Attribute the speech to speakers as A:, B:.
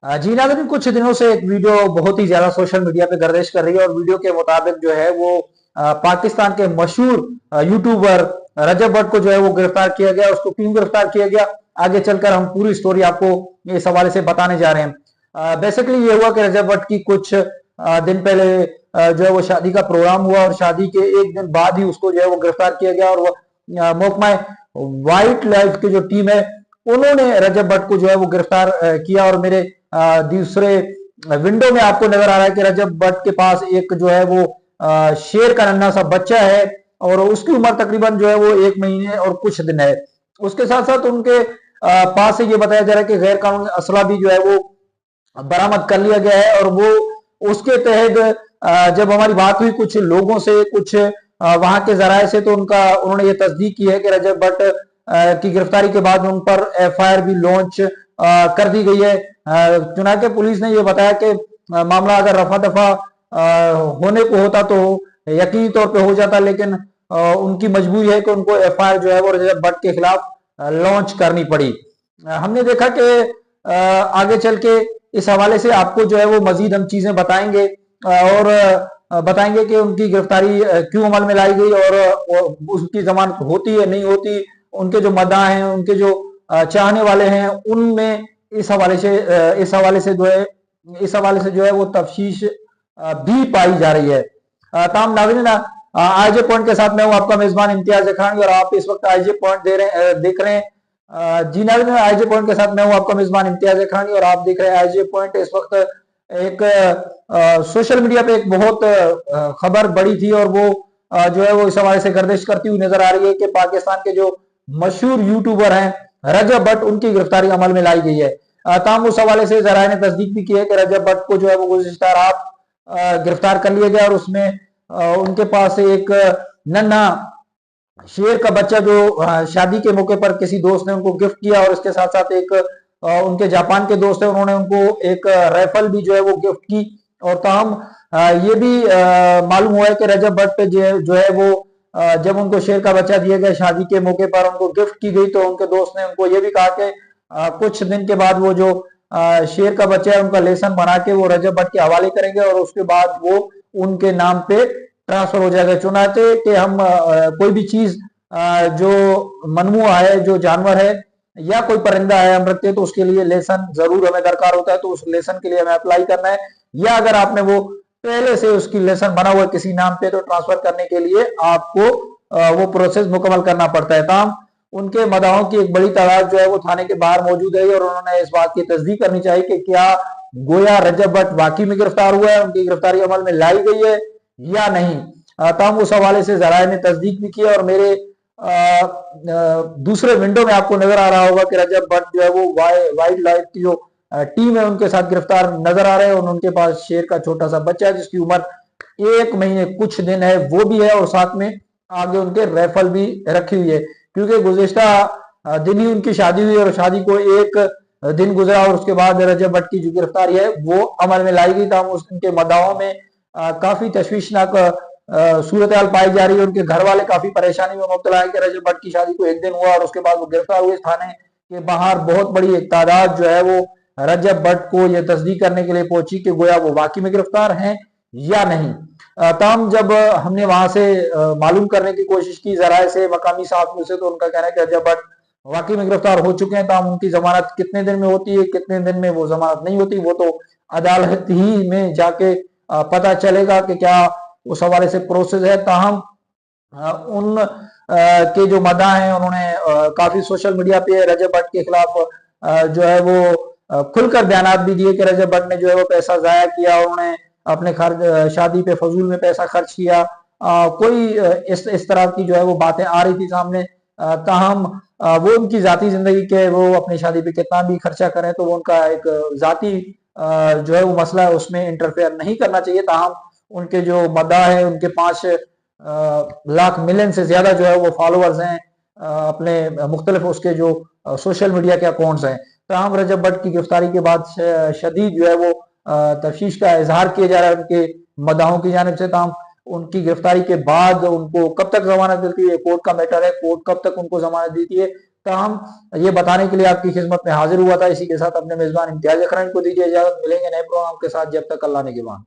A: जी नाज़रीन, कुछ दिनों से एक वीडियो बहुत ही ज्यादा सोशल मीडिया पे गर्दिश कर रही है और वीडियो के मुताबिक जो है वो पाकिस्तान के मशहूर यूट्यूबर रजब भट्ट को जो है वो गिरफ्तार किया गया। उसको क्यों गिरफ्तार किया गया, आगे चलकर हम पूरी स्टोरी आपको इस हवाले से बताने जा रहे हैं। बेसिकली ये हुआ कि रजब भट्ट की कुछ दिन पहले जो है वो शादी का प्रोग्राम हुआ और शादी के एक दिन बाद ही उसको जो है वो गिरफ्तार किया गया। और वो मोहकमा वाइल्ड लाइफ की जो टीम है उन्होंने रजब भट्ट को जो है वो गिरफ्तार किया। और मेरे दूसरे विंडो में आपको नजर आ रहा है कि रजब भट्ट के पास एक जो है वो शेर का नन्हा सा बच्चा है और उसकी उम्र तकरीबन जो है वो 1 महीने और कुछ दिन है। उसके साथ साथ उनके पास से ये बताया जा रहा है कि गैर कानूनी असला भी जो है वो बरामद कर लिया गया है। और वो उसके तहत जब हमारी बात हुई कुछ लोगों से, कुछ वहां के जराये से, तो उन्होंने ये तस्दीक की है कि रजब भट्ट की गिरफ्तारी के बाद उन पर एफआईआर भी लॉन्च कर दी गई है। चुनांचे पुलिस ने ये बताया कि मामला अगर रफा दफा होने को होता तो यकीनी तौर पे हो जाता, लेकिन उनकी मजबूरी है कि उनको एफआईआर जो है वो रजब भट्ट के खिलाफ लॉन्च करनी पड़ी। हमने देखा कि आगे चल के इस हवाले से आपको जो है वो मजीद हम चीजें बताएंगे और बताएंगे कि उनकी गिरफ्तारी क्यों अमल में लाई गई और उसकी जमानत होती है नहीं होती। उनके जो मद्दा हैं, उनके जो चाहने वाले हैं, उनमें इस हवाले से जो है वो तफ्तीश भी पाई जा रही है। ताम नाज़रीन, आईजे पॉइंट के साथ मैं हूं आपका मेजबान इम्तियाज अखानी और आप इस वक्त आईजे पॉइंट देख रहे हैं। जी नाज़रीन, आईजे पॉइंट के साथ मैं हूं आपका मेजबान इम्तियाज अखानी और आप देख रहे हैं आईजे पॉइंट। इस वक्त एक सोशल मीडिया पे एक बहुत खबर बड़ी थी और वो जो है वो इस हवाले से गर्दिश करती हुई नजर आ रही है कि पाकिस्तान के जो मशहूर यूट्यूबर हैं रजब भट्ट, उनकी गिरफ्तारी अमल में लाई गई है। ताहम उस हवाले से जराये ने तस्दीक भी की है कि रजब भट्ट को जो है वो गुज़िश्ता रात गिरफ्तार कर लिया गया और उसमें उनके पास एक नन्हा शेर का बच्चा जो शादी के मौके पर किसी दोस्त ने उनको गिफ्ट किया, और इसके साथ साथ एक उनके जापान के दोस्त है, उन्होंने उनको एक राइफल भी जो है वो गिफ्ट की। और ताहम ये भी मालूम हुआ है कि रजब भट्ट जो है वो जब उनको शेर का बच्चा दिया गया शादी के मौके पर, उनको गिफ्ट की गई, तो उनके दोस्त ने उनको ये भी कहा कि कुछ दिन के बाद वो जो शेर का बच्चा है उनका लेसन बना के वो रजब भट्ट के हवाले करेंगे और उसके बाद वो उनके नाम पे ट्रांसफर हो जाएगा। चुनाचे कि हम कोई भी चीज जो मनमुआ है, जो जानवर है या कोई परिंदा है हम रखते हैं, तो उसके लिए लेसन जरूर हमें दरकार होता है, तो उस लेसन के लिए हमें अप्लाई करना है। या अगर आपने वो पहले से उसकी लेसन बना हुआ है किसी नाम पे, तो ट्रांसफर करने के लिए आपको वो प्रोसेस मुकम्मल करना पड़ता है। ताम उनके मदाहों की एक बड़ी तादाद जो है वो थाने के बाहर मौजूद है और उन्होंने इस बात की तस्दीक करनी चाहिए कि क्या गोया रजब भट्ट वाकई में गिरफ्तार हुआ है, उनकी गिरफ्तारी अमल में लाई गई है या नहीं। ताम उस हवाले से जराये ने तस्दीक भी किया और मेरे दूसरे विंडो में आपको नजर आ रहा होगा कि रजब भट्ट जो है वो वाइल्ड लाइफ की जो टीम है उनके साथ गिरफ्तार नजर आ रहे हैं और उनके पास शेर का छोटा सा बच्चा है जिसकी उम्र 1 महीने कुछ दिन है, वो भी है, और साथ में आगे उनके राइफल भी रखी हुई है। क्योंकि गुज़िश्ता दिन ही उनकी शादी हुई और शादी को एक दिन गुजरा और उसके बाद रजब भट्ट की जो गिरफ्तारी है वो अमल में लाई गई। तब उनके मदाओं में काफी तशवीशनाक सूरत हाल पाई जा रही है। उनके घर वाले काफी परेशानी में मुब्तला है कि रजब भट्ट की शादी को एक दिन हुआ और उसके बाद वो गिरफ्तार हुए। थाने के बाहर बहुत बड़ी एक तादाद जो है वो रजब भट्ट को यह तस्दीक करने के लिए पहुंची कि गोया वो वाकई में गिरफ्तार हैं या नहीं। तमाम जब हमने वहां से मालूम करने की कोशिश की जराये से, मकामी साहब से, तो उनका कहना है कि रजब भट्ट वाकई में गिरफ्तार हो चुके हैं। ताम उनकी जमानत कितने दिन में होती है, कितने दिन में वो जमानत नहीं होती, वो तो अदालत ही में जाके पता चलेगा कि क्या उस हवाले से प्रोसेस है। ताहम उन के जो मदा हैं उन्होंने काफी सोशल मीडिया पे रजब भट्ट के खिलाफ जो है वो खुलकर बयानात भी दिए कि रजब भट्ट ने जो है वो पैसा जाया किया, उन्होंने अपने खर्च शादी पे फजूल में पैसा खर्च किया। कोई इस तरह की जो है वो बातें आ रही थी सामने। ताहम वो उनकी जाती जिंदगी के, वो अपनी शादी पे कितना भी खर्चा करें तो वो उनका एक जाती जो है वो मसला है, उसमें इंटरफेयर नहीं करना चाहिए। ताहम उनके जो मद्दा है, उनके 5 लाख मिलियन से ज्यादा जो है वो फॉलोअर्स हैं अपने मुख्तलिफ उसके जो सोशल मीडिया के अकाउंट्स हैं। ताहम रजब भट्ट की गिरफ्तारी के बाद शदीद जो है वो तफ्तीश का इजहार किया जा रहा है उनके मदाहों की जानिब से। ताहम उनकी गिरफ्तारी के बाद उनको कब तक जमानत मिलती है, कोर्ट का मैटर है, कोर्ट कब तक उनको जमानत देती है, ताहम ये बताने के लिए आपकी खिदमत में हाजिर हुआ था। इसी के साथ अपने मेजबान इम्तियाज अखरान को दीजिए इजाजत। मिलेंगे नए प्रोग्राम के साथ, जब तक अल्लाह ने के बाद।